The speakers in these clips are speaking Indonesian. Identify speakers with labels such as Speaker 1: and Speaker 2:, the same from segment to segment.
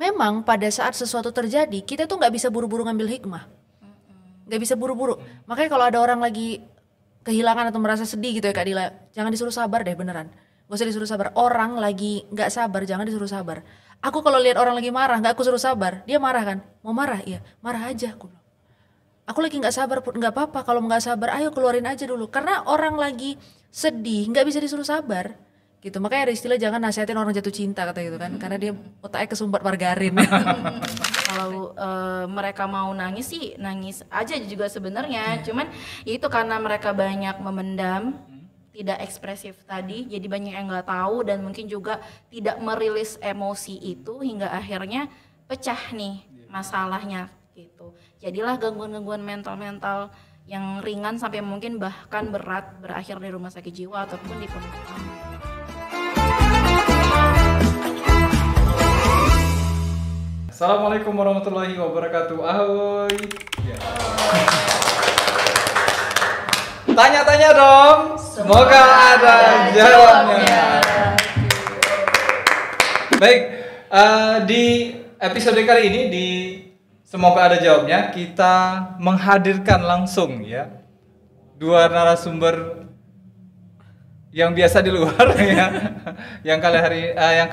Speaker 1: memang pada saat sesuatu terjadi kita tuh nggak bisa buru-buru ngambil hikmah, nggak bisa buru-buru. Makanya kalau ada orang lagi kehilangan atau merasa sedih gitu ya Kak Dila, jangan disuruh sabar deh beneran, gak usah disuruh sabar. Orang lagi nggak sabar jangan disuruh sabar. Aku kalau lihat orang lagi marah nggak aku suruh sabar, dia marah kan, mau marah iya marah aja aku bilang. Aku lagi nggak sabar pun nggak apa-apa, kalau nggak sabar ayo keluarin aja dulu, karena orang lagi sedih nggak bisa disuruh sabar gitu. Makanya ada istilah jangan nasihatin orang jatuh cinta kata gitu kan, karena dia otaknya kesumbat margarin.
Speaker 2: Kalau mereka mau nangis sih nangis aja juga sebenarnya, cuman ya itu karena mereka banyak memendam, tidak ekspresif tadi, jadi banyak yang nggak tahu dan mungkin juga tidak merilis emosi itu hingga akhirnya pecah nih masalahnya gitu. Jadilah gangguan-gangguan mental-mental yang ringan sampai mungkin bahkan berat berakhir di rumah sakit jiwa ataupun di pemakaman.
Speaker 3: Assalamualaikum warahmatullahi wabarakatuh. Ahoy. Ya. Tanya-tanya dong. Semoga ada jawabnya. Baik, di episode kali ini di Semoga Ada Jawabnya kita menghadirkan langsung ya dua narasumber yang biasa di luar ya. Yang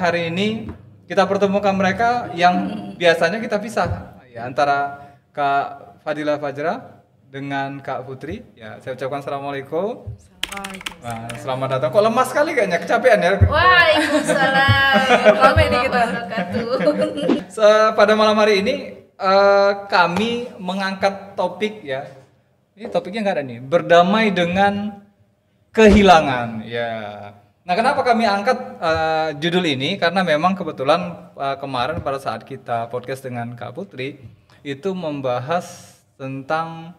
Speaker 3: hari ini kita pertemukan mereka yang biasanya kita pisah ya, antara Kak Fadila Fajra dengan Kak Putri. Ya, saya ucapkan assalamualaikum. Nah, selamat datang. Kok lemas sekali kayaknya, kecapean ya?
Speaker 2: Waalaikumsalam.
Speaker 1: Rame nih kita.
Speaker 3: Pada malam hari ini kami mengangkat topik ya. Ini topiknya nggak ada nih. Berdamai dengan kehilangan. Ya. Nah, kenapa kami angkat judul ini? Karena memang kebetulan kemarin pada saat kita podcast dengan Kak Putri itu membahas tentang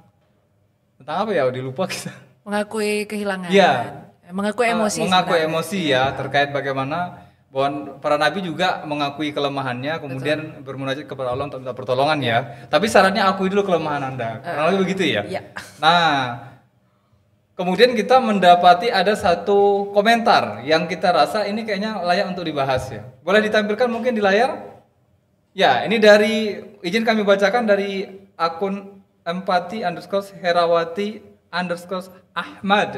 Speaker 3: apa ya? Dilupa kita.
Speaker 1: Mengakui kehilangan.
Speaker 3: Iya.
Speaker 1: Mengakui emosi.
Speaker 3: Mengakui emosi ya, terkait bagaimana bahwa para nabi juga mengakui kelemahannya, kemudian bermunajat kepada Allah untuk minta pertolongan ya. Tapi syaratnya akui dulu kelemahan Anda. Kurang lebih begitu ya.
Speaker 1: Iya.
Speaker 3: Nah, kemudian kita mendapati ada satu komentar yang kita rasa ini kayaknya layak untuk dibahas ya. Boleh ditampilkan mungkin di layar? Ya, ini dari, izin kami bacakan dari akun empati_herawati_ahmad.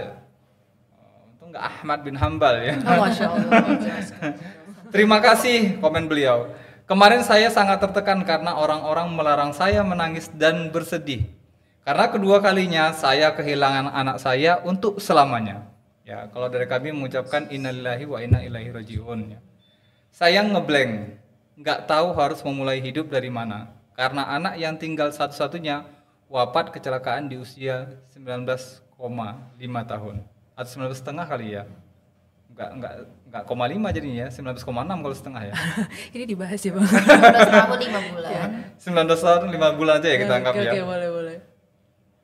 Speaker 3: Itu enggak Ahmad bin Hambal ya.
Speaker 1: Oh, Masya Allah.
Speaker 3: Terima kasih komen beliau. Kemarin saya sangat tertekan karena orang-orang melarang saya menangis dan bersedih. Karena kedua kalinya saya kehilangan anak saya untuk selamanya. Ya, kalau dari kami mengucapkan innalillahi wa inna ilaihi rajiun ya. Saya ngeblank, nggak tahu harus memulai hidup dari mana. Karena anak yang tinggal satu-satunya wafat kecelakaan di usia 19,5 tahun atau 19,5 kali ya. Enggak 0,5 jadinya ya, 19,6 kalau setengah ya.
Speaker 1: Ini dibahas ya Bang.
Speaker 2: 19 tahun 5 bulan.
Speaker 3: 19 tahun 5 bulan aja ya kita anggap ya.
Speaker 1: Oke, boleh.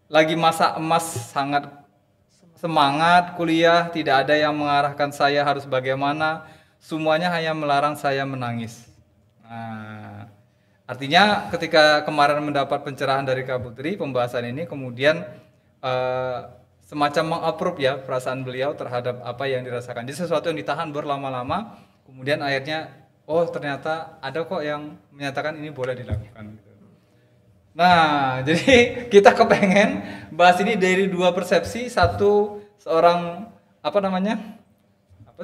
Speaker 3: Lagi masa emas, sangat semangat kuliah, tidak ada yang mengarahkan saya harus bagaimana, semuanya hanya melarang saya menangis. Nah, artinya ketika kemarin mendapat pencerahan dari Kak Putri pembahasan ini, kemudian semacam meng-approve ya perasaan beliau terhadap apa yang dirasakan. Jadi sesuatu yang ditahan berlama-lama, kemudian akhirnya oh ternyata ada kok yang menyatakan ini boleh dilakukan. Nah, jadi kita kepengen bahas ini dari dua persepsi, satu seorang apa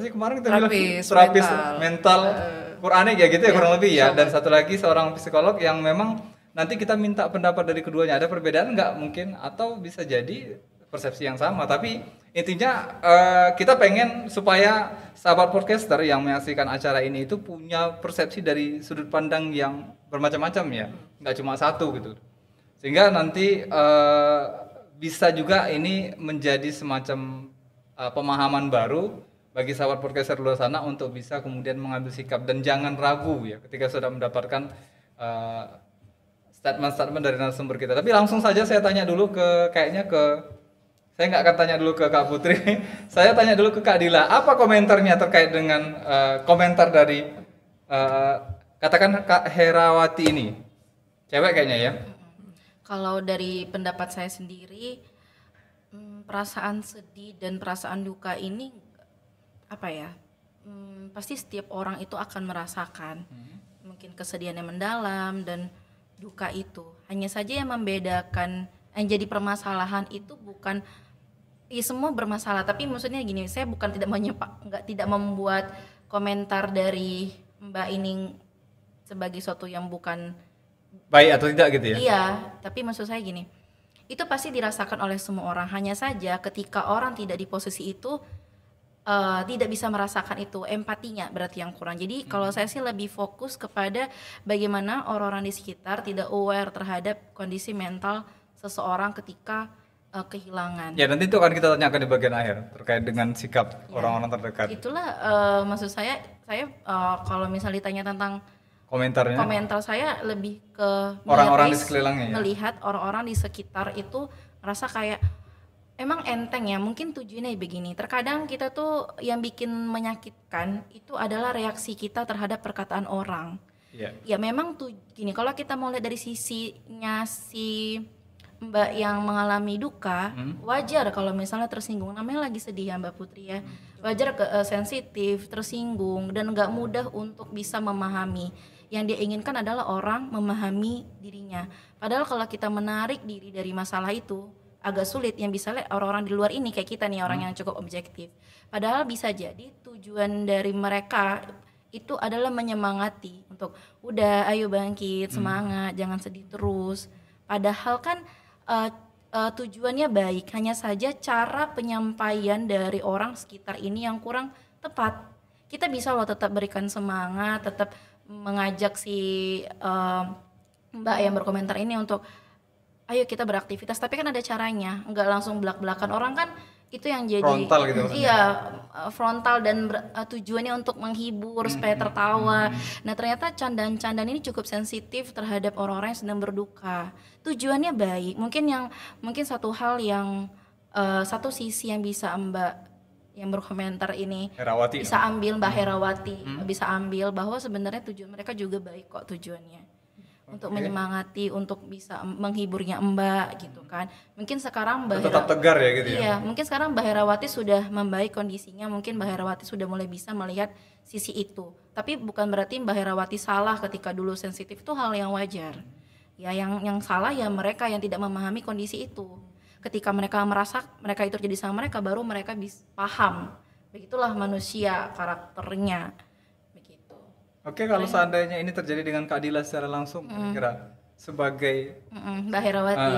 Speaker 3: sih kemarin kita bilang terapis mental Quranik ya gitu ya kurang lebih ya, dan satu lagi seorang psikolog yang memang nanti kita minta pendapat dari keduanya. Ada perbedaan nggak mungkin, atau bisa jadi persepsi yang sama, tapi intinya kita pengen supaya sahabat podcaster yang menyaksikan acara ini itu punya persepsi dari sudut pandang yang bermacam-macam ya, nggak cuma satu gitu, sehingga nanti bisa juga ini menjadi semacam pemahaman baru bagi sahabat podcaster luar sana untuk bisa kemudian mengambil sikap, dan jangan ragu ya ketika sudah mendapatkan statement-statement dari narasumber kita. Tapi langsung saja saya tanya dulu saya nggak akan tanya dulu ke Kak Putri, saya tanya dulu ke Kak Dila. Apa komentarnya terkait dengan komentar dari katakan Kak Herawati ini? Cewek kayaknya ya?
Speaker 2: Kalau dari pendapat saya sendiri, perasaan sedih dan perasaan duka ini apa ya? Pasti setiap orang itu akan merasakan. mungkin kesedihan yang mendalam dan duka itu. Hanya saja yang membedakan, yang jadi permasalahan itu bukan semua bermasalah, tapi maksudnya gini, saya bukan tidak membuat komentar dari Mbak ini sebagai sesuatu yang bukan
Speaker 3: baik atau tidak gitu ya.
Speaker 2: Iya, tapi maksud saya gini, itu pasti dirasakan oleh semua orang. Hanya saja ketika orang tidak di posisi itu, tidak bisa merasakan itu, empatinya berarti yang kurang. Jadi kalau saya sih lebih fokus kepada bagaimana orang-orang di sekitar tidak aware terhadap kondisi mental seseorang ketika kehilangan.
Speaker 3: Ya, nanti itu akan kita tanyakan di bagian akhir terkait dengan sikap orang-orang terdekat.
Speaker 2: Itulah maksud saya kalau misalnya ditanya tentang
Speaker 3: Komentarnya.
Speaker 2: komentar saya lebih ke
Speaker 3: Orang-orang di
Speaker 2: miris,
Speaker 3: sekelilingnya ya?
Speaker 2: melihat orang-orang di sekitar itu ngerasa kayak emang enteng ya, mungkin tujuannya begini. Terkadang kita tuh yang bikin menyakitkan itu adalah reaksi kita terhadap perkataan orang.
Speaker 3: Iya.
Speaker 2: Ya memang tuh gini, kalau kita mau lihat dari sisinya si Mbak yang mengalami duka, wajar kalau misalnya tersinggung. Namanya lagi sedih ya Mbak Putri ya. Wajar sensitif, tersinggung dan nggak mudah untuk bisa memahami. Yang dia inginkan adalah orang memahami dirinya. Padahal kalau kita menarik diri dari masalah itu agak sulit. Yang bisa lihat orang-orang di luar ini kayak kita nih, orang yang cukup objektif. Padahal bisa jadi tujuan dari mereka itu adalah menyemangati untuk udah ayo bangkit, semangat, jangan sedih terus. Padahal kan tujuannya baik, hanya saja cara penyampaian dari orang sekitar ini yang kurang tepat. Kita bisa loh tetap berikan semangat, tetap mengajak si Mbak yang berkomentar ini untuk ayo kita beraktivitas, tapi kan ada caranya, nggak langsung belak-belakan. Orang kan itu yang jadi
Speaker 3: Frontal gitu maksudnya.
Speaker 2: Iya, frontal dan tujuannya untuk menghibur supaya tertawa. Nah ternyata candaan-candaan ini cukup sensitif terhadap orang-orang yang sedang berduka. Tujuannya baik, mungkin satu hal yang satu sisi yang bisa Mbak yang berkomentar ini
Speaker 3: Herawati.
Speaker 2: bisa ambil, Mbak Herawati bisa ambil bahwa sebenarnya tujuan mereka juga baik kok tujuannya. Untuk menyemangati, untuk bisa menghiburnya Mbak gitu kan. Mungkin sekarang Mbak
Speaker 3: Tetap tegar ya gitu ya.
Speaker 2: Iya, mungkin sekarang Mbak Herawati sudah membaik kondisinya, mungkin Mbak Herawati sudah mulai bisa melihat sisi itu. Tapi bukan berarti Mbak Herawati salah ketika dulu sensitif, itu hal yang wajar. Ya yang salah ya mereka yang tidak memahami kondisi itu. Ketika mereka merasa mereka itu terjadi sama mereka, baru mereka bisa paham. Begitulah manusia karakternya.
Speaker 3: Oke, kalau seandainya ini terjadi dengan Kak Dila secara langsung, kira-kira sebagai
Speaker 2: Mbak Herawati,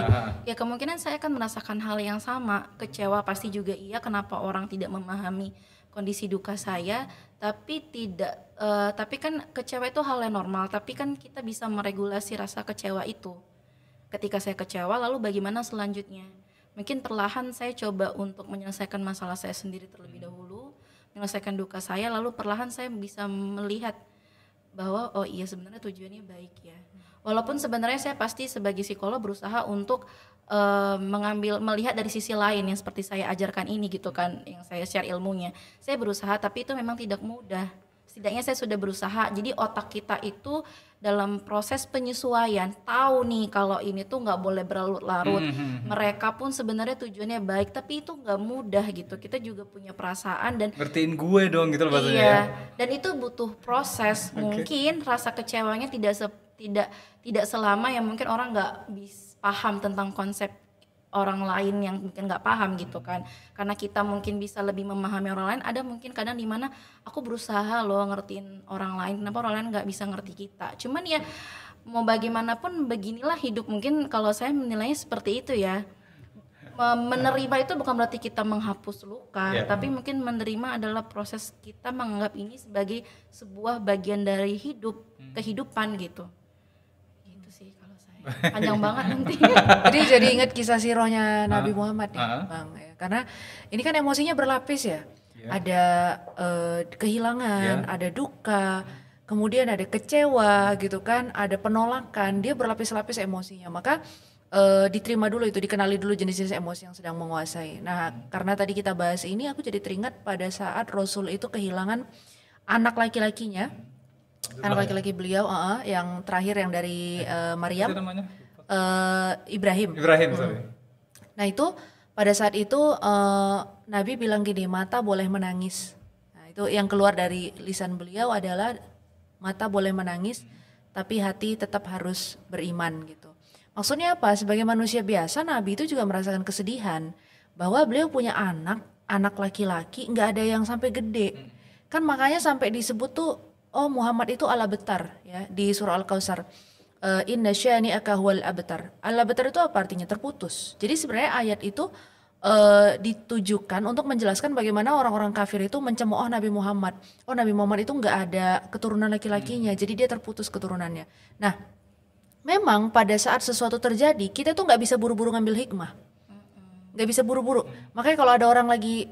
Speaker 2: ya kemungkinan saya akan merasakan hal yang sama, kecewa pasti juga iya. Kenapa orang tidak memahami kondisi duka saya? Tapi kan kecewa itu hal yang normal. Tapi kan kita bisa meregulasi rasa kecewa itu. Ketika saya kecewa, lalu bagaimana selanjutnya? Mungkin perlahan saya coba untuk menyelesaikan masalah saya sendiri terlebih dahulu, menyelesaikan duka saya, lalu perlahan saya bisa melihat bahwa oh iya sebenarnya tujuannya baik ya. Walaupun sebenarnya saya pasti sebagai psikolog berusaha untuk melihat dari sisi lain yang seperti saya ajarkan ini gitu kan, yang saya share ilmunya. Saya berusaha, tapi itu memang tidak mudah. Setidaknya saya sudah berusaha. Jadi otak kita itu dalam proses penyesuaian tahu nih kalau ini tuh nggak boleh berlarut-larut. Mereka pun sebenarnya tujuannya baik, tapi itu nggak mudah gitu. Kita juga punya perasaan dan
Speaker 3: ngertiin gue dong gitu loh bahasanya.
Speaker 2: iya,
Speaker 3: Ya.
Speaker 2: dan itu butuh proses. Mungkin rasa kecewanya tidak selama yang mungkin orang nggak bisa paham tentang konsep orang lain yang mungkin nggak paham gitu kan. Karena kita mungkin bisa lebih memahami orang lain, ada mungkin kadang dimana aku berusaha loh ngertiin orang lain, kenapa orang lain nggak bisa ngerti kita. Cuman ya mau bagaimanapun beginilah hidup. Mungkin kalau saya menilainya seperti itu ya. Menerima itu bukan berarti kita menghapus luka, tapi mungkin menerima adalah proses kita menganggap ini sebagai sebuah bagian dari hidup, kehidupan gitu. Gitu sih kalau saya. Panjang banget nanti.
Speaker 1: Jadi ingat kisah sirohnya Nabi Muhammad nih, Bang. Ya. Karena ini kan emosinya berlapis ya. Ada kehilangan, ada duka, kemudian ada kecewa gitu kan, ada penolakan. Dia berlapis-lapis emosinya. Maka diterima dulu itu, dikenali dulu jenis-jenis emosi yang sedang menguasai. Nah, karena tadi kita bahas ini, aku jadi teringat pada saat Rasul itu kehilangan anak laki-lakinya, anak laki-laki beliau, yang terakhir yang dari Maryam, Ibrahim. Sorry. Nah itu pada saat itu Nabi bilang gini, mata boleh menangis. Nah itu yang keluar dari lisan beliau adalah mata boleh menangis, tapi hati tetap harus beriman gitu. Maksudnya apa? Sebagai manusia biasa, Nabi itu juga merasakan kesedihan bahwa beliau punya anak laki-laki, nggak ada yang sampai gede. Kan makanya sampai disebut tuh, oh Muhammad itu al-abtar ya di surah Al-Kautsar. Inna syani'aka huwal abtar. Al-abtar itu apa artinya? Terputus. Jadi sebenarnya ayat itu ditujukan untuk menjelaskan bagaimana orang-orang kafir itu mencemooh Nabi Muhammad. Oh Nabi Muhammad itu nggak ada keturunan laki-lakinya, jadi dia terputus keturunannya. Nah, memang pada saat sesuatu terjadi, kita tuh nggak bisa buru-buru ngambil hikmah, nggak bisa buru-buru. Makanya kalau ada orang lagi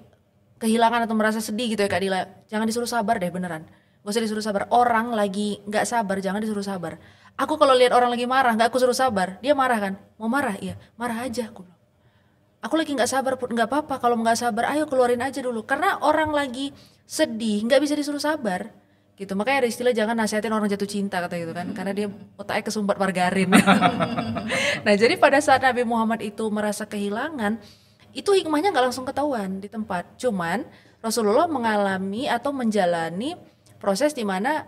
Speaker 1: kehilangan atau merasa sedih gitu ya Kak Dila, jangan disuruh sabar deh beneran. Gak usah disuruh sabar. Orang lagi nggak sabar, jangan disuruh sabar. Aku kalau lihat orang lagi marah, nggak aku suruh sabar, dia marah kan? Mau marah? Iya, marah aja aku. Aku lagi nggak sabar pun nggak apa-apa. Kalau nggak sabar, ayo keluarin aja dulu. Karena orang lagi sedih, nggak bisa disuruh sabar. Gitu. Makanya ada istilah jangan nasihatin orang jatuh cinta kata gitu kan. Karena dia otaknya kesumbat margarin. Nah jadi pada saat Nabi Muhammad itu merasa kehilangan, itu hikmahnya nggak langsung ketahuan di tempat. Cuman Rasulullah mengalami atau menjalani proses di mana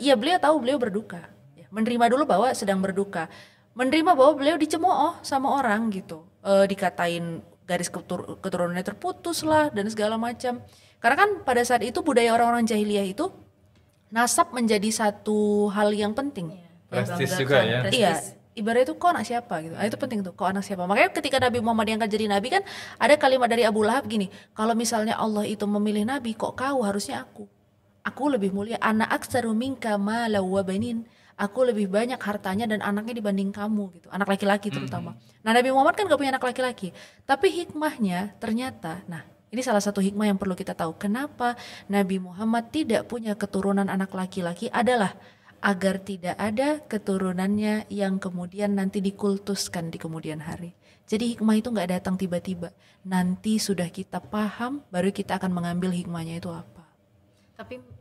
Speaker 1: ya beliau tahu beliau berduka. Ya, menerima dulu bahwa sedang berduka. Menerima bahwa beliau dicemooh sama orang gitu. Dikatain garis keturunannya terputus lah dan segala macam. Karena kan pada saat itu budaya orang-orang jahiliyah itu nasab menjadi satu hal yang penting.
Speaker 3: Prestis juga ya.
Speaker 1: Iya, ibarat itu kau anak siapa gitu. Itu penting tuh, kau anak siapa. Makanya ketika Nabi Muhammad diangkat jadi nabi kan ada kalimat dari Abu Lahab gini, kalau misalnya Allah itu memilih nabi, kok kau, harusnya aku. Aku lebih mulia, ana aktsaru minka malan wa banin. Aku lebih banyak hartanya dan anaknya dibanding kamu gitu. Anak laki-laki terutama. Nah, Nabi Muhammad kan gak punya anak laki-laki. Tapi hikmahnya ternyata, nah ini salah satu hikmah yang perlu kita tahu. Kenapa Nabi Muhammad tidak punya keturunan anak laki-laki adalah agar tidak ada keturunannya yang kemudian nanti dikultuskan di kemudian hari. Jadi hikmah itu gak datang tiba-tiba. Nanti sudah kita paham, baru kita akan mengambil hikmahnya itu apa.
Speaker 2: Tapi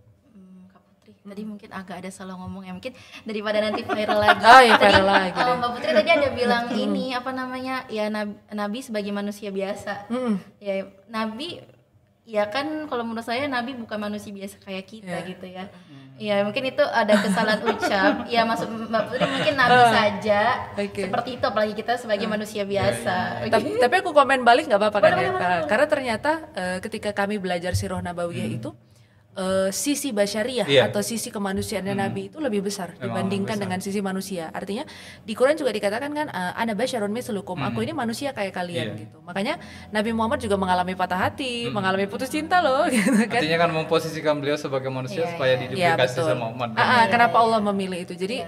Speaker 2: tadi mungkin agak ada salah ngomong ya, mungkin daripada nanti viral lagi.
Speaker 1: Iya, viral lagi.
Speaker 2: Mbak Putri tadi ada bilang ini apa namanya ya nabi sebagai manusia biasa. Ya nabi ya kan kalau menurut saya nabi bukan manusia biasa kayak kita gitu ya. Ya mungkin itu ada kesalahan ucap. Ya maksud Mbak Putri mungkin nabi saja seperti itu, apalagi kita sebagai manusia biasa.
Speaker 1: Tapi aku komen balik nggak apa-apa kan ya. Karena ternyata ketika kami belajar sirah nabawiyah itu sisi basyariah atau sisi kemanusiaannya Nabi itu lebih besar dibandingkan dengan sisi manusia. Artinya di Quran juga dikatakan kan ana basyarun mithlukum, aku ini manusia kayak kalian gitu. Makanya Nabi Muhammad juga mengalami patah hati, mengalami putus cinta loh gitu kan.
Speaker 3: Artinya kan memposisikan beliau sebagai manusia supaya diduplikasi sama umat.
Speaker 1: Kenapa Allah memilih itu? Jadi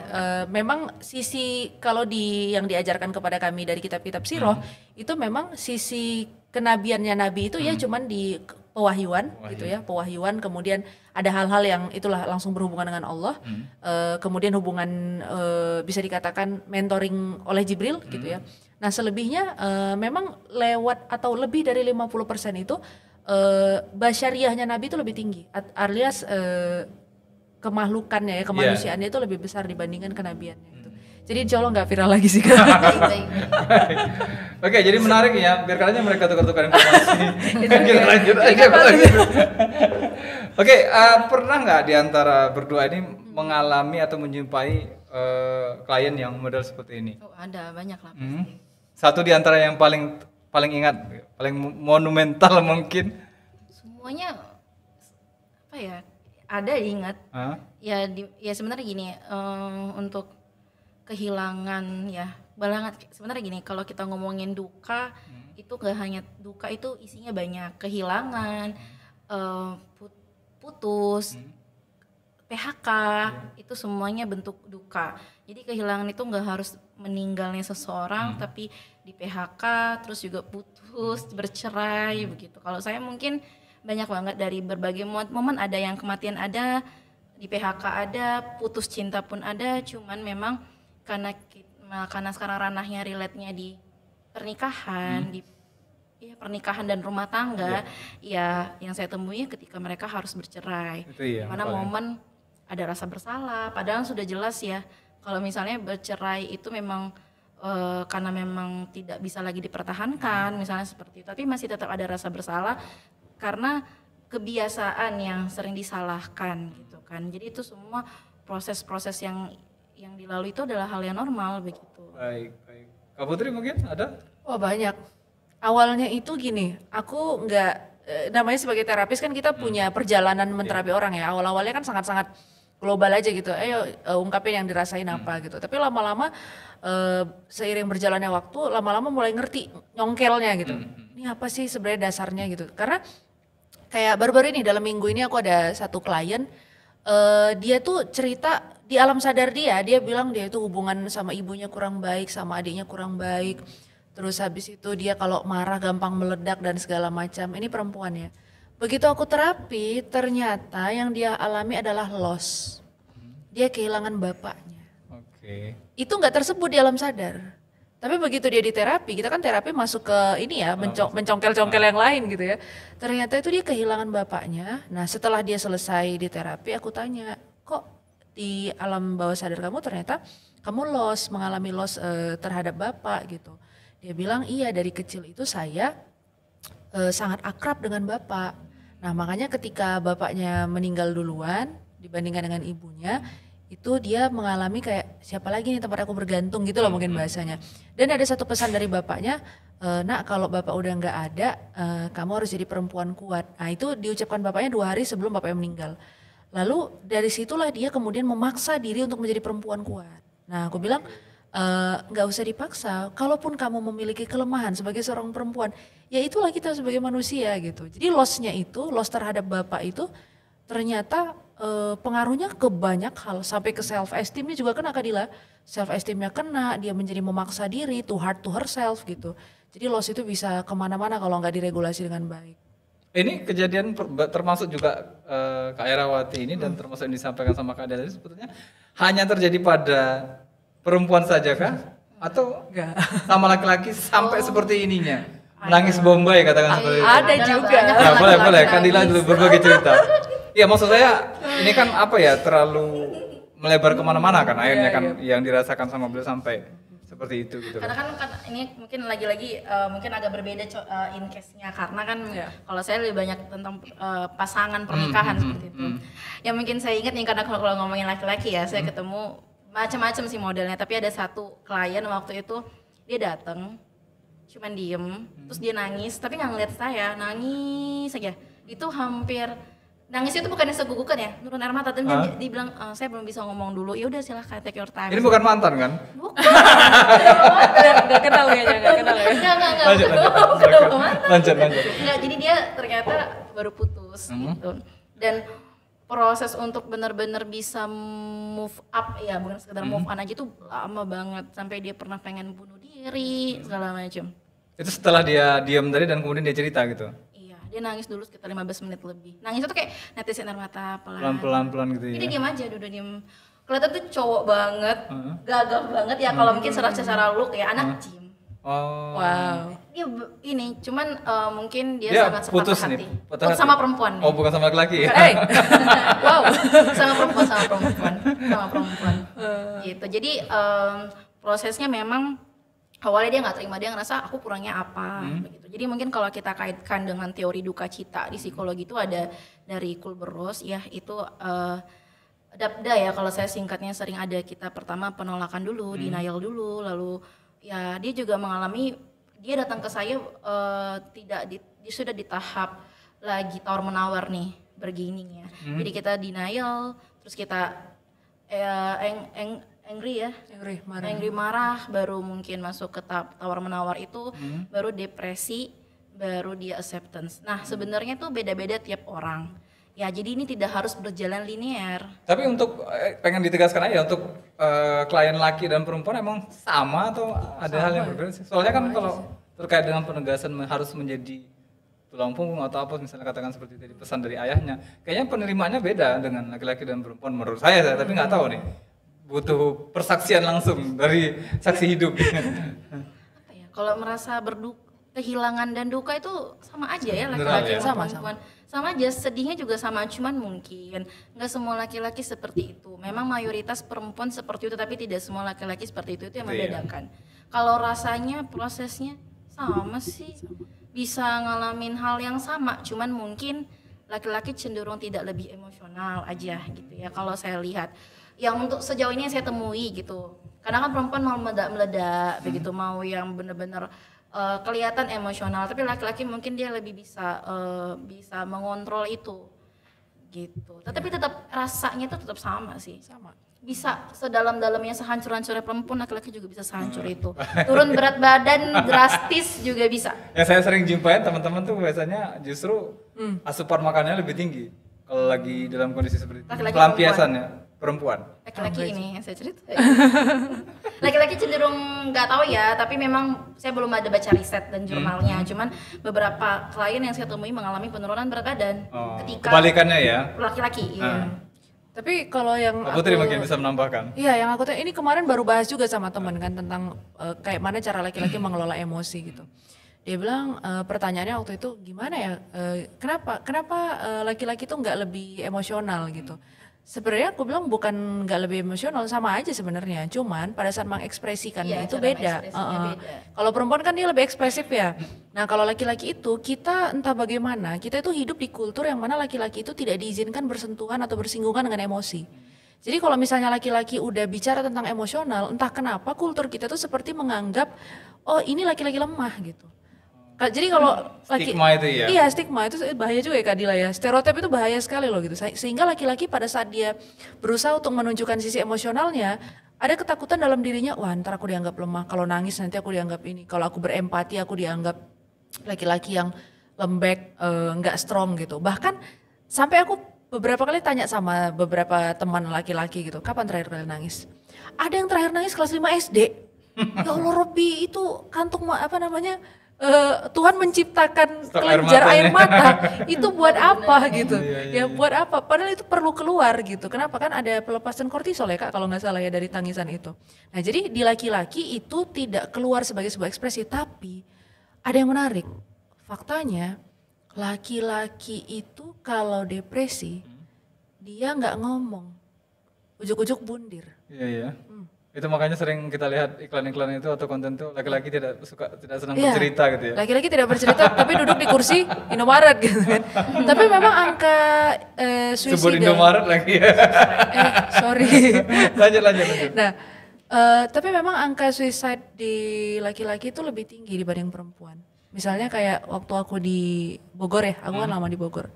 Speaker 1: memang sisi kalau yang diajarkan kepada kami dari kitab-kitab sirah itu memang sisi kenabiannya Nabi itu ya cuman di pewahyuan gitu ya, pewahyuan, kemudian ada hal-hal yang itulah langsung berhubungan dengan Allah, kemudian hubungan bisa dikatakan mentoring oleh Jibril gitu ya. Nah selebihnya memang lewat atau lebih dari 50% itu basyariahnya Nabi itu lebih tinggi, alias kemakhlukannya ya, kemanusiaannya itu lebih besar dibandingkan kenabiannya itu. Jadi insya Allah nggak viral lagi sih kan.
Speaker 3: Oke, jadi menarik ya, biar kalian mereka tukar-tukar informasi. Kita lanjut aja. Oke, pernah nggak di antara berdua ini mengalami atau menjumpai klien yang model seperti ini?
Speaker 2: Oh, ada banyak lah pasti.
Speaker 3: Satu di antara yang paling ingat, paling monumental mungkin.
Speaker 2: Semuanya apa ya? Ada ingat. Ya sebenarnya gini, untuk kehilangan ya banget sebenarnya gini, kalau kita ngomongin duka itu gak hanya duka, itu isinya banyak, kehilangan, putus, PHK, itu semuanya bentuk duka. Jadi kehilangan itu gak harus meninggalnya seseorang, tapi di PHK terus juga putus, bercerai begitu. Kalau saya mungkin banyak banget dari berbagai momen, ada yang kematian ada, di PHK ada, putus cinta pun ada, cuman memang karena sekarang ranahnya relate-nya di pernikahan, di pernikahan dan rumah tangga, ya yang saya temui ketika mereka harus bercerai. Mana momen ada rasa bersalah, padahal sudah jelas ya kalau misalnya bercerai itu memang karena memang tidak bisa lagi dipertahankan, misalnya seperti itu, tapi masih tetap ada rasa bersalah karena kebiasaan yang sering disalahkan gitu kan. Jadi itu semua proses-proses yang yang dilalui itu adalah hal yang normal begitu.
Speaker 3: Baik. Kak Putri mungkin ada?
Speaker 1: Oh banyak. Awalnya itu gini, aku nggak namanya sebagai terapis kan kita punya perjalanan menterapi orang ya. Awal-awalnya kan sangat-sangat global aja gitu. Ayo ungkapin yang dirasain apa gitu. Tapi lama-lama seiring berjalannya waktu, lama-lama mulai ngerti nyongkelnya gitu. Ini apa sih sebenarnya dasarnya gitu. Karena kayak baru-baru ini dalam minggu ini aku ada satu klien, dia tuh cerita di alam sadar dia bilang dia itu hubungan sama ibunya kurang baik, sama adiknya kurang baik. Terus habis itu dia kalau marah gampang meledak dan segala macam. Ini perempuan ya. Begitu aku terapi, ternyata yang dia alami adalah loss. Dia kehilangan bapaknya.
Speaker 3: Oke.
Speaker 1: Itu nggak tersebut di alam sadar. Tapi begitu dia di terapi, kita kan terapi masuk ke ini ya, mencongkel-congkel yang lain gitu ya. Ternyata itu dia kehilangan bapaknya. Nah setelah dia selesai di terapi, aku tanya, kok di alam bawah sadar kamu ternyata kamu mengalami loss terhadap bapak gitu. Dia bilang iya, dari kecil itu saya sangat akrab dengan bapak. Nah makanya ketika bapaknya meninggal duluan dibandingkan dengan ibunya, itu dia mengalami kayak siapa lagi nih tempat aku bergantung gitu loh mungkin bahasanya. Dan ada satu pesan dari bapaknya, nak kalau bapak udah nggak ada, kamu harus jadi perempuan kuat. Nah itu diucapkan bapaknya 2 hari sebelum bapaknya meninggal. Lalu dari situlah dia kemudian memaksa diri untuk menjadi perempuan kuat. Nah aku bilang nggak usah dipaksa, kalaupun kamu memiliki kelemahan sebagai seorang perempuan, ya itulah kita sebagai manusia gitu. Jadi loss terhadap bapak itu ternyata pengaruhnya ke banyak hal, sampai ke self esteemnya juga kena Kak Dila. Self esteemnya kena, dia menjadi memaksa diri, too hard to herself gitu. Jadi loss itu bisa kemana-mana kalau nggak diregulasi dengan baik.
Speaker 3: Ini kejadian termasuk juga Kak Erawati ini dan termasuk yang disampaikan sama Kak Dela ini sebetulnya hanya terjadi pada perempuan saja kah? Atau
Speaker 1: Enggak.
Speaker 3: sama laki-laki sampai seperti ininya? Menangis Bombay katakan seperti itu.
Speaker 1: Ada juga.
Speaker 3: Nah, boleh Kak Dila dulu berbagi cerita. Iya maksud saya ini kan apa ya, terlalu melebar kemana-mana kan akhirnya kan yang dirasakan sama beliau sampai seperti itu gitu.
Speaker 2: Karena kan ini mungkin lagi-lagi mungkin agak berbeda in case-nya karena kan kalau saya lebih banyak tentang pasangan pernikahan seperti itu. Yang mungkin saya ingat nih karena kalau ngomongin laki-laki ya saya ketemu macam-macam sih modelnya, tapi ada satu klien waktu itu dia datang cuman diem terus dia nangis tapi nggak ngeliat saya, nangis saja. Itu hampir nangis itu bukannya segugukan ya, nurun air mata, dan dia bilang saya belum bisa ngomong dulu. Ya udah silahkan take your time.
Speaker 3: Ini bukan mantan kan?
Speaker 2: Bukan.
Speaker 1: Nggak kenal kayaknya, nggak kenal ya.
Speaker 3: Lanjut.
Speaker 2: Enggak, jadi dia ternyata baru putus gitu. Dan proses untuk benar-benar bisa move up ya, bukan sekedar move on aja tuh lama banget, sampai dia pernah pengen bunuh diri segala macam.
Speaker 3: Itu setelah dia diam tadi dan kemudian dia cerita gitu.
Speaker 2: Iya, dia nangis dulu sekitar 15 menit lebih. Nangis itu kayak netesin air mata
Speaker 3: Pelan-pelan gitu ya.
Speaker 2: Dia diam aja, duduk diam. Kelihatan tuh cowok banget, gagah banget ya kalau mungkin secara look ya, anak gym.
Speaker 3: Oh.
Speaker 1: Wow.
Speaker 2: Dia ini cuman mungkin dia sangat
Speaker 3: putus
Speaker 2: sepatah
Speaker 3: nih.
Speaker 2: hati. Sama perempuan.
Speaker 3: Oh, bukan sama laki-laki ya?
Speaker 1: Hey. Wow.
Speaker 2: sama perempuan. Gitu. Jadi prosesnya memang awalnya dia nggak terima, dia ngerasa aku kurangnya apa begitu. Jadi mungkin kalau kita kaitkan dengan teori duka cita di psikologi itu ada dari Kübler-Ross ya, itu DAPDA ya kalau saya singkatnya, sering ada kita pertama penolakan dulu, denial dulu, lalu ya dia juga mengalami, dia datang ke saya dia sudah di tahap lagi tawar menawar nih, bergaining ya. Jadi kita denial, terus kita angry marah, baru mungkin masuk ke tahap tawar menawar itu, baru depresi, baru dia acceptance. Nah sebenarnya tuh beda-beda tiap orang. Ya jadi ini tidak harus berjalan linear.
Speaker 3: Tapi untuk pengen ditegaskan aja untuk klien laki dan perempuan emang sama atau ada hal yang berbeda sih? Soalnya kan kalau terkait dengan penegasan harus menjadi tulang punggung atau apa misalnya katakan seperti tadi pesan dari ayahnya, kayaknya penerimaannya beda dengan laki-laki dan perempuan menurut saya tapi nggak tahu nih. Butuh persaksian langsung dari saksi hidup.
Speaker 2: Apa ya? Kalau merasa kehilangan dan duka itu sama aja ya, laki-laki sama perempuan. Sama aja, sedihnya juga sama, cuman mungkin nggak semua laki-laki seperti itu. Memang mayoritas perempuan seperti itu, tapi tidak semua laki-laki seperti itu yang membedakan. Kalau rasanya, prosesnya sama sih, bisa ngalamin hal yang sama, cuman mungkin laki-laki cenderung tidak lebih emosional aja gitu ya. Kalau saya lihat yang untuk sejauh ini yang saya temui gitu. Karena kan perempuan mau meledak-meledak begitu, mau yang benar-benar kelihatan emosional, tapi laki-laki mungkin dia lebih bisa mengontrol itu gitu. Tetapi tetap rasanya itu tetap sama sih.
Speaker 1: Sama.
Speaker 2: Bisa sedalam-dalamnya, sehancur-hancurnya perempuan, laki-laki juga bisa sehancur itu. Turun berat badan drastis juga bisa.
Speaker 3: Yang saya sering jumpain teman-teman tuh biasanya justru asupan makannya lebih tinggi kalau lagi dalam kondisi seperti itu.
Speaker 2: Laki-laki
Speaker 3: Pelampiasannya perempuan.
Speaker 2: Laki-laki ini yang saya cerita. Laki-laki cenderung nggak tahu ya, tapi memang saya belum ada baca riset dan jurnalnya. Cuman beberapa klien yang saya temui mengalami penurunan berat badan ketika
Speaker 3: Kebalikannya ya.
Speaker 2: laki-laki. Iya.
Speaker 1: Tapi kalau yang
Speaker 3: Pak Putri mungkin bisa menambahkan.
Speaker 1: Iya, yang aku ini kemarin baru bahas juga sama teman kan tentang kayak mana cara laki-laki mengelola emosi gitu. Dia bilang pertanyaannya waktu itu gimana ya? Kenapa laki-laki tuh nggak lebih emosional gitu? Sebenarnya aku bilang bukan nggak lebih emosional, sama aja sebenarnya. Cuman pada saat mengekspresikannya itu beda. Kalau perempuan kan dia lebih ekspresif ya. Nah kalau laki-laki itu kita entah bagaimana, kita itu hidup di kultur yang mana laki-laki itu tidak diizinkan bersentuhan atau bersinggungan dengan emosi. Jadi kalau misalnya laki-laki udah bicara tentang emosional, entah kenapa kultur kita tuh seperti menganggap oh ini laki-laki lemah gitu. Jadi kalau
Speaker 3: Stigma itu ya?
Speaker 1: Iya, stigma itu bahaya juga ya Kak Dila ya. Stereotip itu bahaya sekali loh gitu. Sehingga laki-laki pada saat dia berusaha untuk menunjukkan sisi emosionalnya, ada ketakutan dalam dirinya, wah ntar aku dianggap lemah, kalau nangis nanti aku dianggap ini, kalau aku berempati aku dianggap laki-laki yang lembek, nggak strong gitu. Bahkan sampai aku beberapa kali tanya sama beberapa teman laki-laki gitu, kapan terakhir kali nangis? Ada yang terakhir nangis kelas 5 SD. Ya Allah Robi, itu kantung apa namanya? Tuhan menciptakan kelenjar air mata itu buat apa gitu ya buat apa padahal itu perlu keluar gitu. Kenapa? Kan ada pelepasan kortisol ya Kak kalau nggak salah ya dari tangisan itu. Nah jadi di laki-laki itu tidak keluar sebagai sebuah ekspresi, tapi ada yang menarik, faktanya laki-laki itu kalau depresi dia nggak ngomong, ujuk-ujuk bundir.
Speaker 3: Iya. Itu makanya sering kita lihat iklan-iklan itu atau konten itu laki-laki tidak senang bercerita gitu ya.
Speaker 1: Laki-laki tidak bercerita tapi duduk di kursi Indomaret gitu kan. Tapi memang angka suicida.
Speaker 3: Sebut Indomaret lagi ya.
Speaker 1: Sorry.
Speaker 3: lanjut.
Speaker 1: Nah, tapi memang angka suicide di laki-laki itu lebih tinggi dibanding perempuan. Misalnya kayak waktu aku di Bogor ya, aku kan lama di Bogor.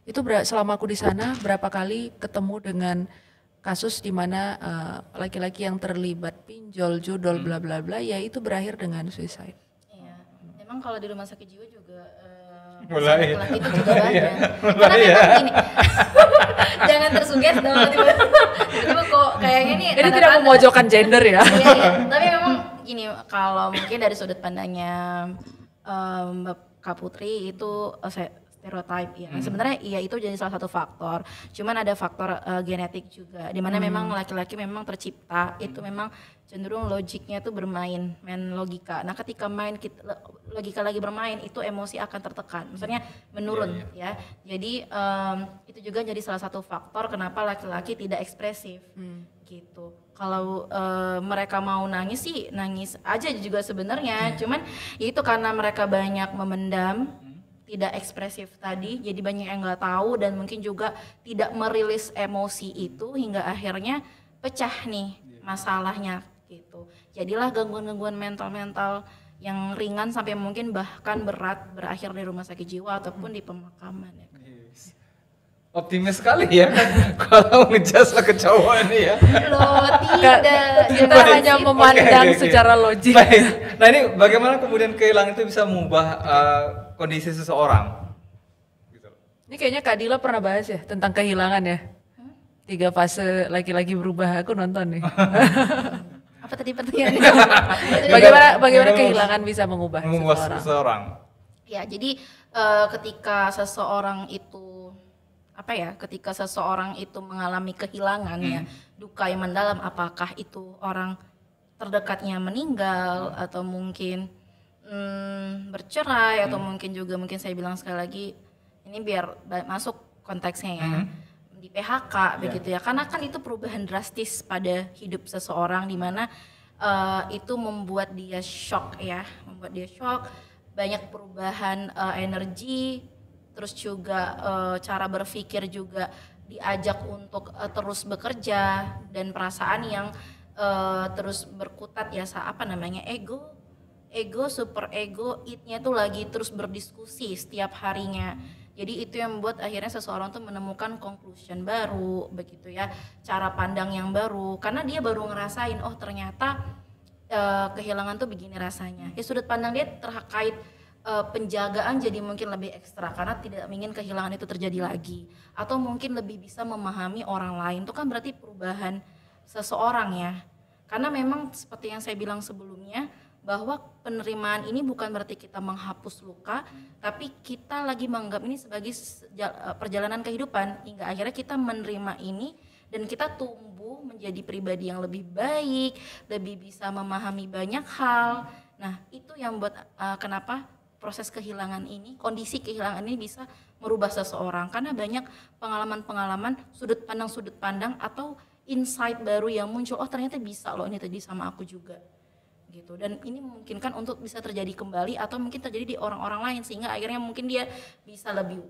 Speaker 1: Itu selama aku di sana berapa kali ketemu dengan kasus di mana laki-laki yang terlibat pinjol, judol, bla bla bla, ya itu berakhir dengan suicide.
Speaker 2: Iya, memang kalau di rumah sakit jiwa juga
Speaker 3: mulai
Speaker 2: laki-laki itu juga banyak. Karena memang gini, jangan tersuges dong tiba-tiba kok kayaknya nih.
Speaker 1: Ini tidak memojokkan gender ya.
Speaker 2: Iya. Tapi memang gini, kalau mungkin dari sudut pandangnya Kak Putri itu stereotype ya. Sebenarnya iya itu jadi salah satu faktor. Cuman ada faktor genetik juga. Dimana memang laki-laki memang tercipta itu memang cenderung logiknya tuh main logika. Nah ketika logika lagi bermain itu emosi akan tertekan. Maksudnya menurun ya. Jadi itu juga jadi salah satu faktor kenapa laki-laki tidak ekspresif gitu. Kalau mereka mau nangis sih nangis aja juga sebenarnya. Cuman itu karena mereka banyak memendam, tidak ekspresif tadi, jadi banyak yang nggak tahu dan mungkin juga tidak merilis emosi itu hingga akhirnya pecah nih masalahnya gitu. Jadilah gangguan-gangguan mental yang ringan sampai mungkin bahkan berat berakhir di rumah sakit jiwa ataupun di pemakaman ya.
Speaker 3: Optimis sekali ya kalau ngejudge ke cowok ini ya.
Speaker 2: Loh tidak,
Speaker 1: Kita hanya memandang secara logik.
Speaker 3: Baik. Nah ini bagaimana kemudian kehilangan itu bisa mengubah kondisi seseorang? Gitu.
Speaker 1: Ini kayaknya Kak Dila pernah bahas ya tentang kehilangan ya. 3 fase laki-laki berubah, aku nonton nih.
Speaker 2: Apa tadi pertanyaannya?
Speaker 1: bagaimana kehilangan bisa mengubah
Speaker 3: seseorang?
Speaker 2: Ya jadi ketika seseorang itu ketika seseorang itu mengalami kehilangan ya, duka yang mendalam, apakah itu orang terdekatnya meninggal atau mungkin bercerai atau mungkin saya bilang sekali lagi ini biar masuk konteksnya ya, di PHK begitu ya, karena kan itu perubahan drastis pada hidup seseorang di mana itu membuat dia shock, banyak perubahan energi. Terus juga cara berpikir juga diajak untuk terus bekerja, dan perasaan yang terus berkutat ya, apa namanya, ego, super ego, id-nya tuh lagi terus berdiskusi setiap harinya. Jadi itu yang membuat akhirnya seseorang tuh menemukan conclusion baru begitu ya, cara pandang yang baru, karena dia baru ngerasain, oh ternyata kehilangan tuh begini rasanya. Ya sudut pandang dia terkait penjagaan jadi mungkin lebih ekstra karena tidak ingin kehilangan itu terjadi lagi, atau mungkin lebih bisa memahami orang lain. Itu kan berarti perubahan seseorang ya, karena memang seperti yang saya bilang sebelumnya, bahwa penerimaan ini bukan berarti kita menghapus luka, tapi kita lagi menganggap ini sebagai perjalanan kehidupan hingga akhirnya kita menerima ini dan kita tumbuh menjadi pribadi yang lebih baik, lebih bisa memahami banyak hal. Nah itu yang buat kenapa proses kehilangan ini, kondisi kehilangan ini bisa merubah seseorang, karena banyak pengalaman-pengalaman, sudut pandang atau insight baru yang muncul, oh ternyata bisa loh ini tadi sama aku juga gitu, dan ini memungkinkan untuk bisa terjadi kembali atau mungkin terjadi di orang-orang lain, sehingga akhirnya mungkin dia bisa lebih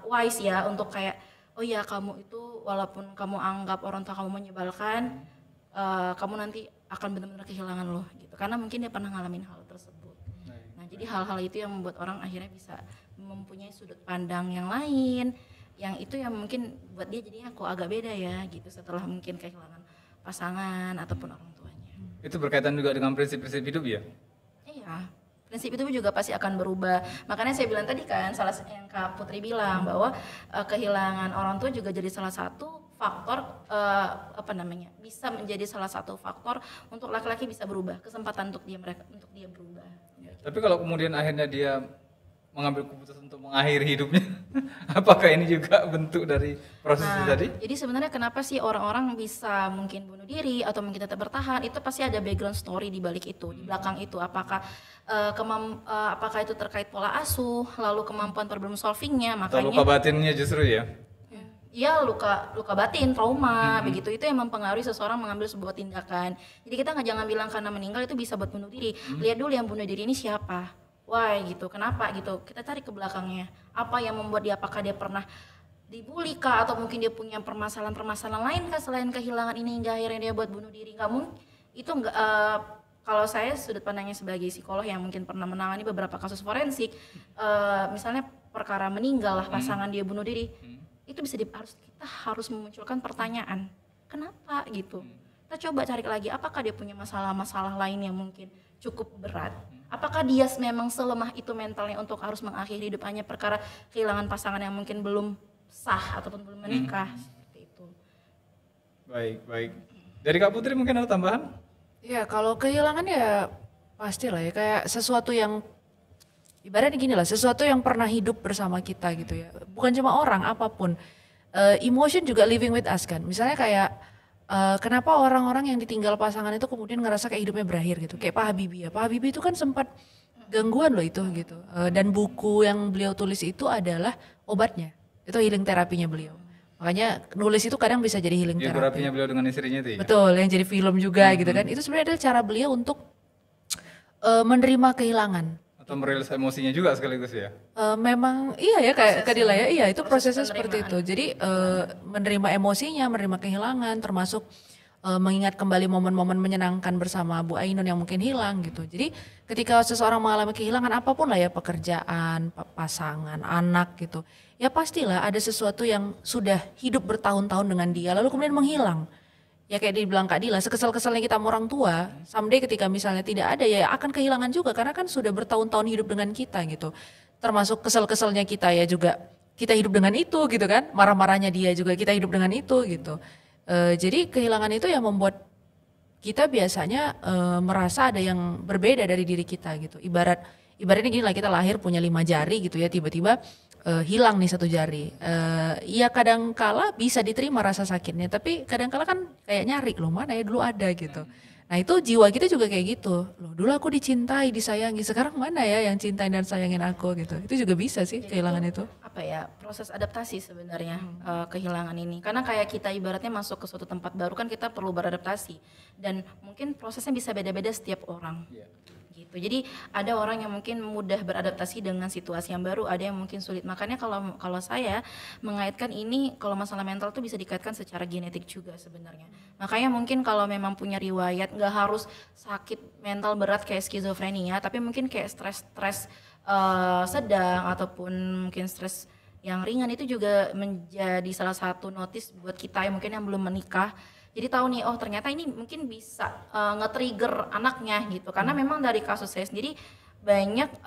Speaker 2: wise ya untuk kayak, oh ya kamu itu walaupun kamu anggap orang tua kamu menyebalkan, kamu nanti akan benar-benar kehilangan loh gitu, karena mungkin dia pernah ngalamin hal tersebut. Nah jadi hal-hal itu yang membuat orang akhirnya bisa mempunyai sudut pandang yang lain, yang itu yang mungkin buat dia jadinya kok agak beda ya gitu setelah mungkin kehilangan pasangan ataupun orang tuanya.
Speaker 3: Itu berkaitan juga dengan prinsip-prinsip hidup ya?
Speaker 2: Iya, prinsip itu juga pasti akan berubah. Makanya saya bilang tadi kan, salah yang Kak Putri bilang bahwa kehilangan orang tua juga jadi salah satu faktor bisa menjadi salah satu faktor untuk laki-laki bisa berubah, kesempatan untuk dia berubah.
Speaker 3: Tapi kalau kemudian akhirnya dia mengambil keputusan untuk mengakhiri hidupnya, apakah ini juga bentuk dari proses itu tadi?
Speaker 2: Jadi sebenarnya kenapa sih orang-orang bisa mungkin bunuh diri atau mungkin tetap bertahan, itu pasti ada background story di balik itu, di belakang itu. Apakah apakah itu terkait pola asuh, lalu kemampuan problem solvingnya, makanya
Speaker 3: atau luka batinnya justru ya?
Speaker 2: Iya, luka batin, trauma, begitu, itu yang mempengaruhi seseorang mengambil sebuah tindakan. Jadi kita jangan bilang karena meninggal itu bisa buat bunuh diri. Lihat dulu yang bunuh diri ini siapa, why gitu, kenapa gitu. Kita cari ke belakangnya, apa yang membuat dia, apakah dia pernah dibully kah, atau mungkin dia punya permasalahan lain kah selain kehilangan ini hingga akhirnya dia buat bunuh diri. Nggak mungkin, itu nggak. Kalau saya sudut pandangnya sebagai psikolog yang mungkin pernah menangani beberapa kasus forensik, misalnya perkara meninggal lah pasangan dia bunuh diri, itu bisa kita harus memunculkan pertanyaan, kenapa gitu. Kita coba cari lagi, apakah dia punya masalah-masalah lain yang mungkin cukup berat, apakah dia memang selemah itu mentalnya untuk harus mengakhiri hidup hanya perkara kehilangan pasangan yang mungkin belum sah ataupun belum menikah. Seperti itu.
Speaker 3: Baik. Dari Kak Putri mungkin ada tambahan?
Speaker 1: Ya kalau kehilangan ya pastilah ya, kayak sesuatu yang ibaratnya gini lah, sesuatu yang pernah hidup bersama kita gitu ya. Bukan cuma orang, apapun. Emotion juga living with us kan. Misalnya kayak kenapa orang-orang yang ditinggal pasangan itu kemudian ngerasa kayak hidupnya berakhir gitu. Kayak Pak Habibie ya. Pak Habibie itu kan sempat gangguan loh itu gitu. Dan buku yang beliau tulis itu adalah obatnya. Itu healing terapinya beliau. Makanya nulis itu kadang bisa jadi healing terapi.
Speaker 3: Biografinya beliau dengan istrinya itu ya?
Speaker 1: Betul, yang jadi film juga gitu kan. Itu sebenarnya adalah cara beliau untuk menerima kehilangan.
Speaker 3: Atau merilis emosinya juga sekaligus ya?
Speaker 1: Memang iya ya kayak Kadila ya, iya itu prosesnya seperti itu. Jadi menerima emosinya, menerima kehilangan, termasuk mengingat kembali momen-momen menyenangkan bersama Bu Ainun yang mungkin hilang gitu. Jadi ketika seseorang mengalami kehilangan apapun lah ya, pekerjaan, pasangan, anak gitu, ya pastilah ada sesuatu yang sudah hidup bertahun-tahun dengan dia lalu kemudian menghilang. Ya kayak dibilang Kak Dila, sekesal-kesalnya kita sama orang tua, someday ketika misalnya tidak ada ya akan kehilangan juga karena kan sudah bertahun-tahun hidup dengan kita gitu. Termasuk kesel-keselnya kita ya juga kita hidup dengan itu gitu kan, marah-marahnya dia juga kita hidup dengan itu gitu. Jadi kehilangan itu yang membuat kita biasanya merasa ada yang berbeda dari diri kita gitu. Ibaratnya gini lah, kita lahir punya 5 jari gitu ya, tiba-tiba hilang nih 1 jari. Ya kadang kala bisa diterima rasa sakitnya, tapi kadang kala kan kayak nyari loh mana ya dulu ada gitu. Nah itu jiwa kita juga kayak gitu. Loh dulu aku dicintai, disayangi, sekarang mana ya yang cintain dan sayangin aku gitu. Itu juga bisa sih kehilangan itu.
Speaker 2: Apa ya, proses adaptasi sebenarnya kehilangan ini. Karena kayak kita ibaratnya masuk ke suatu tempat baru kan kita perlu beradaptasi. Dan mungkin prosesnya bisa beda-beda setiap orang. gitu. Jadi ada orang yang mungkin mudah beradaptasi dengan situasi yang baru, ada yang mungkin sulit. Makanya kalau saya mengaitkan ini, kalau masalah mental tuh bisa dikaitkan secara genetik juga sebenarnya. Makanya mungkin kalau memang punya riwayat, nggak harus sakit mental berat kayak skizofrenia, tapi mungkin kayak stres sedang ataupun mungkin stres yang ringan, itu juga menjadi salah satu notice buat kita yang mungkin yang belum menikah. Jadi tahu nih, oh ternyata ini mungkin bisa nge-trigger anaknya gitu. Karena memang dari kasus saya sendiri banyak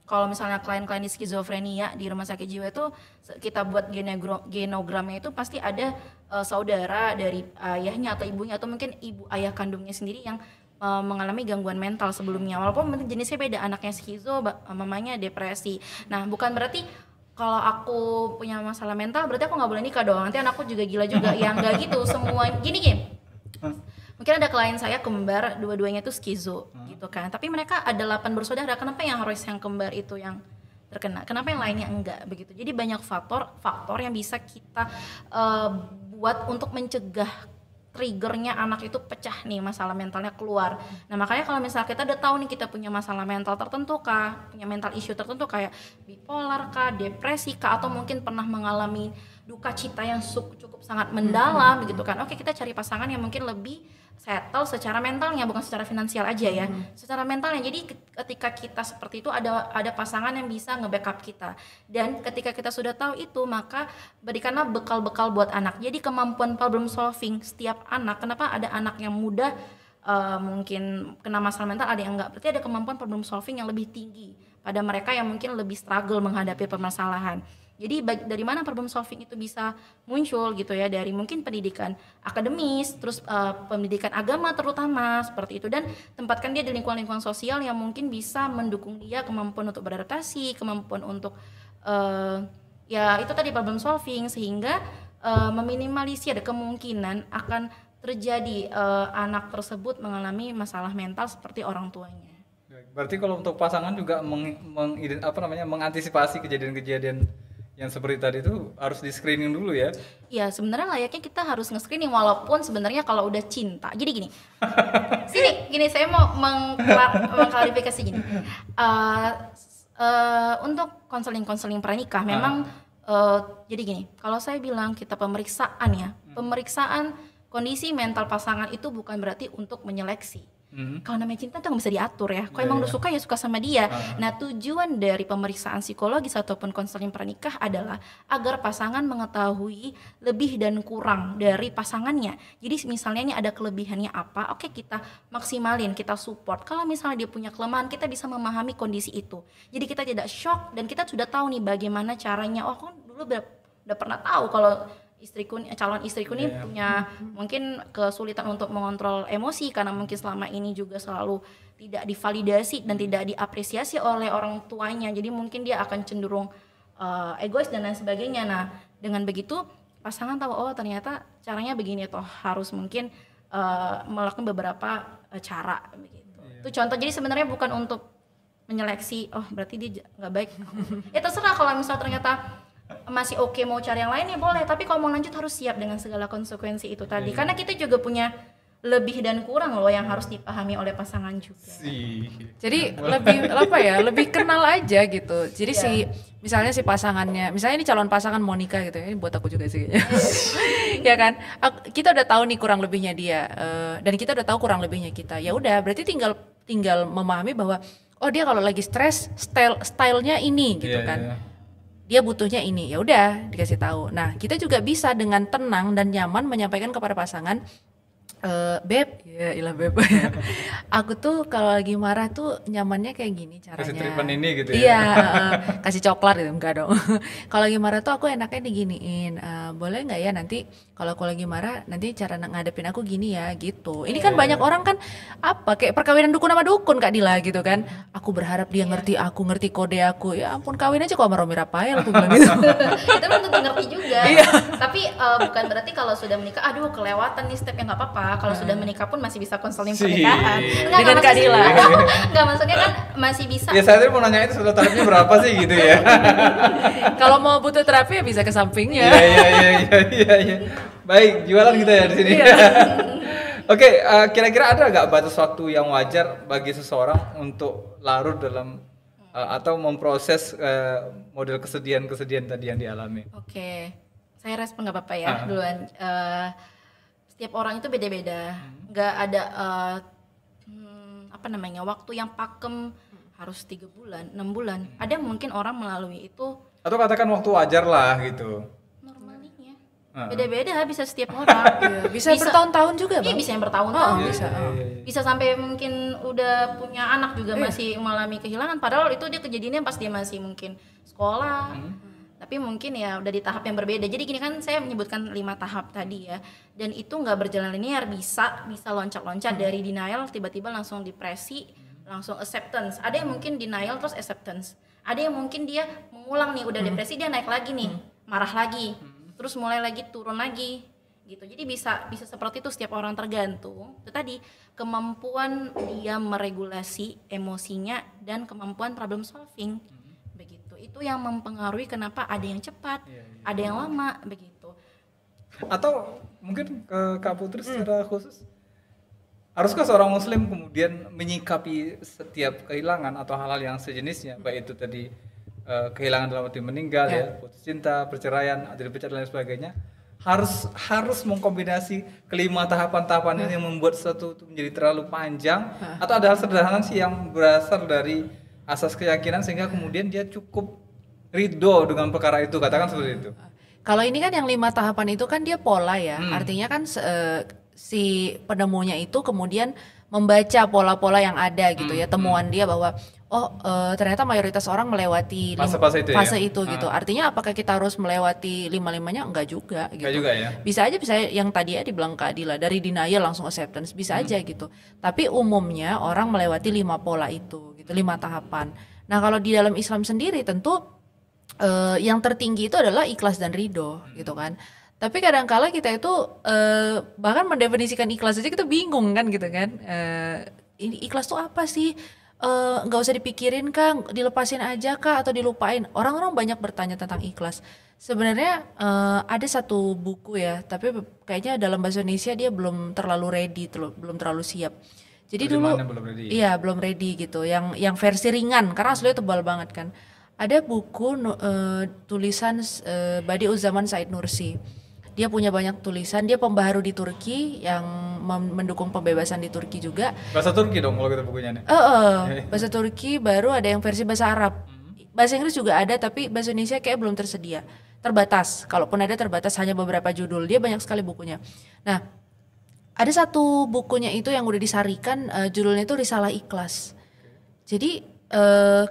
Speaker 2: kalau misalnya klien-klien di skizofrenia di rumah sakit jiwa itu kita buat genogramnya itu pasti ada saudara dari ayahnya atau ibunya atau mungkin ibu ayah kandungnya sendiri yang mengalami gangguan mental sebelumnya. Walaupun jenisnya beda, anaknya skizo, mamanya depresi. Nah, bukan berarti kalau aku punya masalah mental berarti aku nggak boleh nikah dong, nanti anakku juga gila juga. Ya nggak gitu, semua gini. Mungkin ada klien saya kembar, dua-duanya tuh skizo gitu kan, tapi mereka ada 8 bersaudara. Kenapa yang harus yang kembar itu yang terkena, kenapa yang lainnya enggak begitu? Jadi banyak faktor yang bisa kita buat untuk mencegah triggernya anak itu pecah nih, masalah mentalnya keluar. Nah makanya kalau misalnya kita udah tahu nih kita punya masalah mental tertentu kah, punya mental issue tertentu kayak bipolar kah, depresi kah, atau mungkin pernah mengalami duka cita yang cukup sangat mendalam begitu kan. Oke, kita cari pasangan yang mungkin lebih settle secara mentalnya, bukan secara finansial aja ya, secara mentalnya. Jadi ketika kita seperti itu ada pasangan yang bisa nge-backup kita. Dan ketika kita sudah tahu itu, maka berikanlah bekal-bekal buat anak. Jadi kemampuan problem solving setiap anak, kenapa ada anak yang mudah mungkin kena masalah mental, ada yang enggak, berarti ada kemampuan problem solving yang lebih tinggi pada mereka yang mungkin lebih struggle menghadapi permasalahan. Jadi dari mana problem solving itu bisa muncul gitu ya, dari mungkin pendidikan akademis, terus pendidikan agama terutama seperti itu, dan tempatkan dia di lingkungan-lingkungan sosial yang mungkin bisa mendukung dia kemampuan untuk beradaptasi, kemampuan untuk ya itu tadi problem solving, sehingga meminimalisir kemungkinan akan terjadi anak tersebut mengalami masalah mental seperti orang tuanya.
Speaker 3: Berarti kalau untuk pasangan juga mengantisipasi kejadian-kejadian yang seperti tadi itu harus di screening dulu ya?
Speaker 2: Iya, sebenarnya layaknya kita harus nge-screening, walaupun sebenarnya kalau udah cinta. Jadi gini, gini saya mau mengklarifikasi gini. Untuk konseling pranikah memang jadi gini, kalau saya bilang kita pemeriksaan ya, pemeriksaan kondisi mental pasangan itu bukan berarti untuk menyeleksi. Kalau namanya cinta tuh nggak bisa diatur ya. Kalau emang udah suka ya suka sama dia. Nah tujuan dari pemeriksaan psikologis ataupun konseling pranikah adalah agar pasangan mengetahui lebih dan kurang dari pasangannya. Jadi misalnya ini ada kelebihannya apa, oke kita maksimalin, kita support. Kalau misalnya dia punya kelemahan, kita bisa memahami kondisi itu. Jadi kita tidak shock dan kita sudah tahu nih bagaimana caranya. Oh kan dulu udah pernah tahu kalau calon istriku nih punya mungkin kesulitan untuk mengontrol emosi karena mungkin selama ini juga selalu tidak divalidasi dan tidak diapresiasi oleh orang tuanya. Jadi mungkin dia akan cenderung egois dan lain sebagainya. Nah, dengan begitu pasangan tahu oh ternyata caranya begini, toh harus mungkin melakukan beberapa cara begitu. Itu contoh. Jadi sebenarnya bukan untuk menyeleksi, oh berarti dia nggak baik. Ya terserah, kalau misal ternyata masih oke mau cari yang lain ya boleh, tapi kalau mau lanjut harus siap dengan segala konsekuensi itu tadi. Karena kita juga punya lebih dan kurang loh yang harus dipahami oleh pasangan juga.
Speaker 1: Jadi lebih kenal aja gitu. Jadi misalnya si pasangannya, misalnya ini calon pasangan mau nikah gitu ya, ini buat aku juga sih ya kan, kita udah tahu nih kurang lebihnya dia, dan kita udah tahu kurang lebihnya kita. Ya udah, berarti tinggal memahami bahwa oh dia kalau lagi stres stylenya ini gitu kan. Dia butuhnya ini, ya udah dikasih tahu. Nah kita juga bisa dengan tenang dan nyaman menyampaikan kepada pasangan, beb, ya ilah beb. Aku tuh kalau lagi marah tuh nyamannya kayak gini caranya.
Speaker 3: Kasih treatment ini gitu ya?
Speaker 1: Iya, kasih coklat gitu, enggak dong. Kalau lagi marah tuh aku enaknya diginiin, boleh nggak ya nanti kalau aku lagi marah nanti cara ngadepin aku gini ya gitu. Ini kan banyak orang kan kayak perkawinan dukun sama dukun Kak Dila gitu kan. Aku berharap dia ngerti aku, ngerti kode aku. Ya ampun, kawin aja kok sama Romi Rafael aku bilang gitu.
Speaker 2: Itu belum tentu ngerti juga. Tapi bukan berarti kalau sudah menikah aduh kelewatan nih step, yang nggak apa-apa. Kalau sudah menikah pun masih bisa konseling pernikahan.
Speaker 1: Dengan Kak Dila.
Speaker 2: Enggak, maksudnya kan masih bisa.
Speaker 3: Ya saya tadi mau nanya itu sudah tarifnya berapa sih gitu ya.
Speaker 1: Kalau mau butuh terapi ya bisa ke sampingnya.
Speaker 3: Iya. Baik, jualan kita ya di sini. Oke, kira-kira ada nggak batas waktu yang wajar bagi seseorang untuk larut dalam atau memproses model kesedihan-kesedihan tadi yang dialami?
Speaker 2: Oke, saya respon nggak apa-apa ya duluan. Setiap orang itu beda-beda, nggak ada apa namanya waktu yang pakem harus 3 bulan, 6 bulan. Ada mungkin orang melalui itu
Speaker 3: Atau katakan waktu wajar lah gitu.
Speaker 2: normalnya. Beda-beda bisa setiap orang.
Speaker 1: Iya, bisa bertahun-tahun juga,
Speaker 2: Iya
Speaker 1: Bang.
Speaker 2: bisa yang bertahun-tahun.
Speaker 1: Bisa.
Speaker 2: Bisa sampai mungkin udah punya anak juga masih mengalami kehilangan. Padahal itu dia kejadiannya pas dia masih mungkin sekolah. Tapi mungkin ya udah di tahap yang berbeda. Jadi gini kan saya menyebutkan 5 tahap tadi ya. Dan itu nggak berjalan linear, bisa loncat-loncat dari denial tiba-tiba langsung depresi, langsung acceptance. Ada yang mungkin denial terus acceptance. Ada yang mungkin dia mengulang nih udah depresi dia naik lagi nih, marah lagi. Terus mulai lagi turun lagi gitu. Jadi bisa seperti itu setiap orang tergantung. Itu tadi kemampuan dia meregulasi emosinya dan kemampuan problem solving. Begitu. Itu yang mempengaruhi kenapa ada yang cepat, ada yang lama begitu.
Speaker 3: Atau mungkin ke Kak Putri secara khusus, haruskah seorang muslim kemudian menyikapi setiap kehilangan atau hal-hal yang sejenisnya, baik itu tadi kehilangan dalam arti meninggal ya, putus cinta, perceraian, atau dipecat dan lain sebagainya, harus mengkombinasi kelima tahapan-tahapan ini yang membuat sesuatu itu menjadi terlalu panjang, atau ada hal sederhana sih yang berasal dari asas keyakinan sehingga kemudian dia cukup ridho dengan perkara itu, katakan seperti itu.
Speaker 1: Kalau ini kan yang 5 tahapan itu kan dia pola ya, artinya kan si penemunya itu kemudian membaca pola-pola yang ada gitu ya, temuan dia bahwa ternyata mayoritas orang melewati
Speaker 3: Fase-fase itu
Speaker 1: fase
Speaker 3: ya?
Speaker 1: itu gitu. Artinya apakah kita harus melewati 5-5-nya? Enggak juga gitu.
Speaker 3: Enggak juga ya?
Speaker 1: Bisa aja yang tadi ya dibilang Kak Adila, dari denial langsung acceptance bisa aja gitu. Tapi umumnya orang melewati 5 pola itu gitu, 5 tahapan. Nah, kalau di dalam Islam sendiri tentu yang tertinggi itu adalah ikhlas dan ridho gitu kan. Tapi kadang-kala kita itu bahkan mendefinisikan ikhlas aja kita bingung kan gitu kan. Ini ikhlas tuh apa sih? Nggak usah dipikirin kah, dilepasin aja kah atau dilupain? Orang-orang banyak bertanya tentang ikhlas. Sebenarnya ada satu buku ya, tapi kayaknya dalam bahasa Indonesia dia belum terlalu ready, belum terlalu siap. Jadi dulu, iya belum ready gitu. Yang versi ringan, karena aslinya tebal banget kan. Ada buku tulisan Badi'uzzaman Said Nursi. Dia punya banyak tulisan, dia pembaharu di Turki yang mendukung pembebasan di Turki juga.
Speaker 3: Bahasa Turki dong kalau kita bukunya nih.
Speaker 1: Bahasa Turki, baru ada yang versi bahasa Arab. Bahasa Inggris juga ada, tapi bahasa Indonesia kayak belum tersedia. Terbatas, kalaupun ada terbatas hanya beberapa judul. Dia banyak sekali bukunya. Nah, ada satu bukunya itu yang udah disarikan, judulnya itu Risalah Ikhlas. Jadi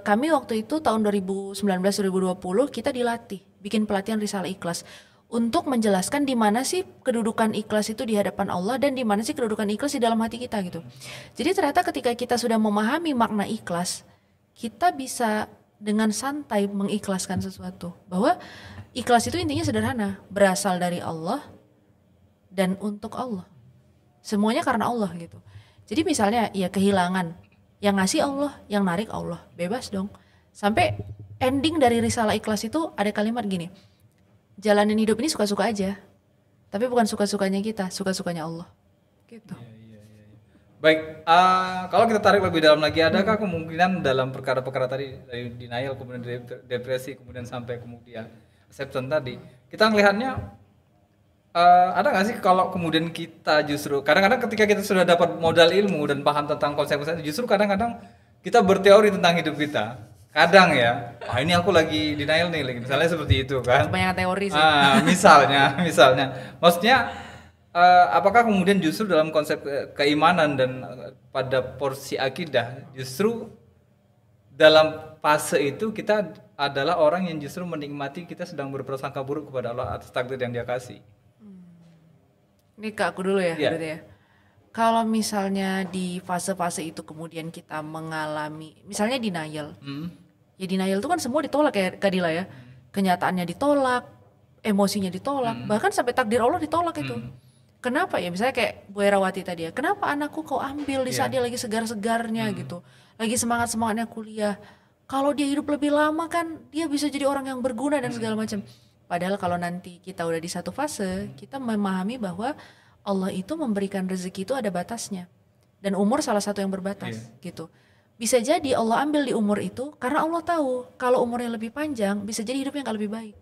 Speaker 1: kami waktu itu tahun 2019-2020 kita dilatih bikin pelatihan Risalah Ikhlas untuk menjelaskan di mana sih kedudukan ikhlas itu di hadapan Allah dan di mana sih kedudukan ikhlas di dalam hati kita gitu. Jadi ternyata ketika kita sudah memahami makna ikhlas, kita bisa dengan santai mengikhlaskan sesuatu. Bahwa ikhlas itu intinya sederhana, berasal dari Allah dan untuk Allah. Semuanya karena Allah gitu. Jadi misalnya ya kehilangan, yang ngasih Allah, yang narik Allah, bebas dong. Sampai ending dari Risalah Ikhlas itu ada kalimat gini, jalanin hidup ini suka-suka aja, tapi bukan suka-sukanya kita, suka-sukanya Allah gitu.
Speaker 3: Baik, kalau kita tarik lebih dalam lagi, adakah kemungkinan dalam perkara-perkara tadi, dari denial, kemudian depresi, kemudian sampai kemudian acceptance tadi, kita melihatnya ada nggak sih kalau kemudian kita justru kadang-kadang ketika kita sudah dapat modal ilmu dan paham tentang konsep-konsep, justru kadang-kadang kita berteori tentang hidup kita, kadang ya, ini aku lagi denial nih, misalnya seperti itu kan?
Speaker 1: Banyak teori sih.
Speaker 3: Misalnya, maksudnya apakah kemudian justru dalam konsep keimanan dan pada porsi akidah, justru dalam fase itu kita adalah orang yang justru menikmati kita sedang berprasangka buruk kepada Allah atas takdir yang Dia kasih.
Speaker 1: Ini ke aku dulu ya, berarti ya. Kalau misalnya di fase-fase itu kemudian kita mengalami, misalnya denial, ya denial itu kan semua ditolak ya Kak Dila ya, kenyataannya ditolak, emosinya ditolak, bahkan sampai takdir Allah ditolak itu. Kenapa ya? Misalnya kayak Bu Erawati tadi ya, kenapa anakku kau ambil di saat dia lagi segar-segarnya gitu, lagi semangat-semangatnya kuliah. Kalau dia hidup lebih lama kan dia bisa jadi orang yang berguna dan segala macam. Padahal kalau nanti kita udah di satu fase, kita memahami bahwa Allah itu memberikan rezeki itu ada batasnya. Dan umur salah satu yang berbatas gitu. Bisa jadi Allah ambil di umur itu karena Allah tahu kalau umurnya lebih panjang bisa jadi hidupnya nggak lebih baik.